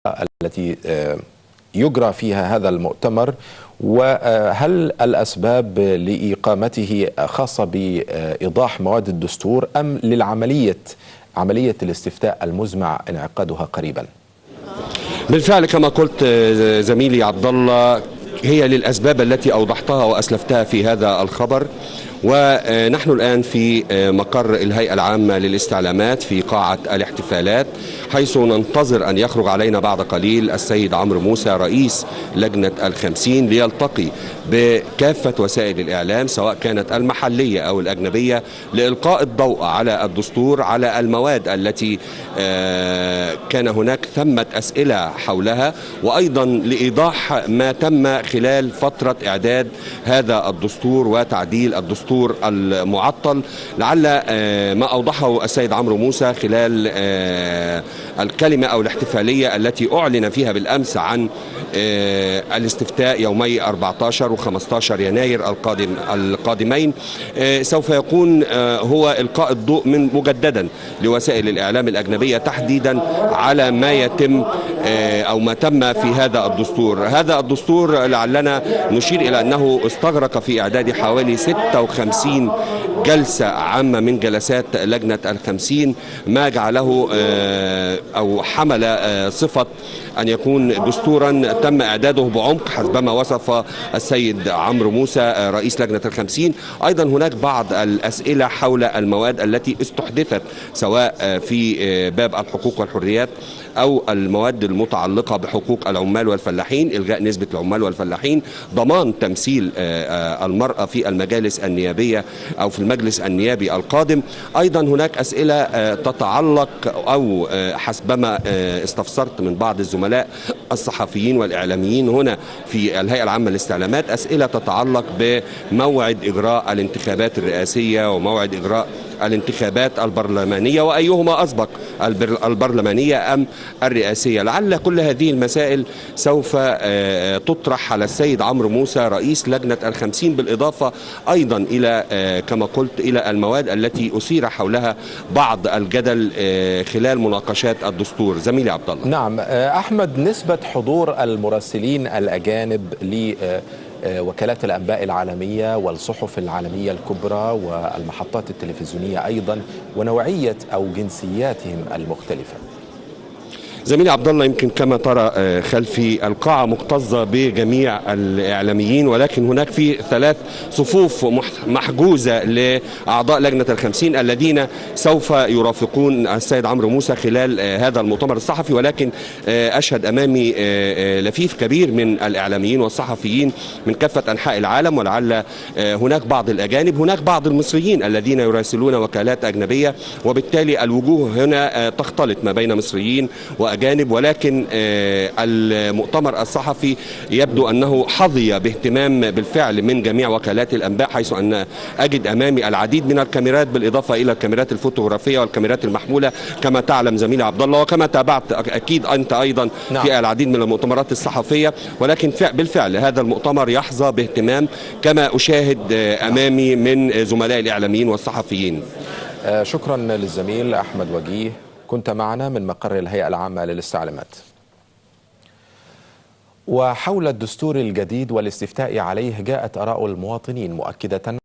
التي يجرى فيها هذا المؤتمر، وهل الأسباب لإقامته خاصة بإيضاح مواد الدستور أم عملية الاستفتاء المزمع انعقادها قريبا؟ بالفعل كما قلت زميلي عبد الله، هي للأسباب التي أوضحتها وأسلفتها في هذا الخبر. ونحن الآن في مقر الهيئة العامة للاستعلامات في قاعة الاحتفالات، حيث ننتظر أن يخرج علينا بعد قليل السيد عمرو موسى رئيس لجنة ال50 ليلتقي بكافة وسائل الإعلام سواء كانت المحلية أو الأجنبية لإلقاء الضوء على الدستور، على المواد التي كان هناك ثمة أسئلة حولها، وأيضا لإيضاح ما تم خلال فترة إعداد هذا الدستور وتعديل الدستور المعطل. لعل ما أوضحه السيد عمرو موسى خلال الكلمة أو الاحتفالية التي أعلن فيها بالأمس عن الاستفتاء يومي 14 و15 يناير القادمين، سوف يكون هو إلقاء الضوء مجددا لوسائل الإعلام الأجنبية تحديدا على ما يتم أو ما تم في هذا الدستور. هذا الدستور لعلنا نشير إلى أنه استغرق في إعداد حوالي 56 جلسة عامة من جلسات لجنة ال50، ما جعله أو حمل صفة أن يكون دستورا تم إعداده بعمق حسبما وصف السيد عمرو موسى رئيس لجنة ال50. أيضا هناك بعض الأسئلة حول المواد التي استحدثت سواء في باب الحقوق والحريات أو المواد المتعلقة بحقوق العمال والفلاحين، إلغاء نسبة العمال والفلاحين، ضمان تمثيل المرأة في المجالس النيابية أو في المجلس النيابي القادم. أيضا هناك أسئلة تتعلق أو حسبما استفسرت من بعض الزملاء الصحفيين والإعلاميين هنا في الهيئة العامة للاستعلامات، أسئلة تتعلق بموعد إجراء الانتخابات الرئاسية وموعد إجراء الانتخابات البرلمانية، وأيهما أسبق البرلمانية أم الرئاسية. لعل كل هذه المسائل سوف تطرح على السيد عمرو موسى رئيس لجنة ال50، بالإضافة أيضا إلى كما قلت إلى المواد التي أثير حولها بعض الجدل خلال مناقشات الدستور. زميلي عبد الله. نعم أحمد، نسبة حضور المراسلين الأجانب وكالات الأنباء العالمية والصحف العالمية الكبرى والمحطات التلفزيونية أيضا، ونوعية أو جنسياتهم المختلفة. زميلي عبد الله، يمكن كما ترى خلفي القاعة مكتظة بجميع الإعلاميين، ولكن هناك في 3 صفوف محجوزة لأعضاء لجنة ال50 الذين سوف يرافقون السيد عمرو موسى خلال هذا المؤتمر الصحفي. ولكن أشهد أمامي لفيف كبير من الإعلاميين والصحفيين من كافة أنحاء العالم، ولعل هناك بعض الأجانب، هناك بعض المصريين الذين يراسلون وكالات أجنبية، وبالتالي الوجوه هنا تختلط ما بين مصريين وأجانب. ولكن المؤتمر الصحفي يبدو أنه حظي باهتمام بالفعل من جميع وكالات الأنباء، حيث أن أجد أمامي العديد من الكاميرات بالإضافة إلى الكاميرات الفوتوغرافية والكاميرات المحمولة كما تعلم زميلي عبد الله، وكما تابعت أكيد أنت أيضا في العديد من المؤتمرات الصحفية. ولكن بالفعل هذا المؤتمر يحظى باهتمام كما أشاهد أمامي من زملاء الإعلاميين والصحفيين. شكرا للزميل أحمد وجيه، كنت معنا من مقر الهيئة العامة للاستعلامات. وحول الدستور الجديد والاستفتاء عليه جاءت آراء المواطنين مؤكدة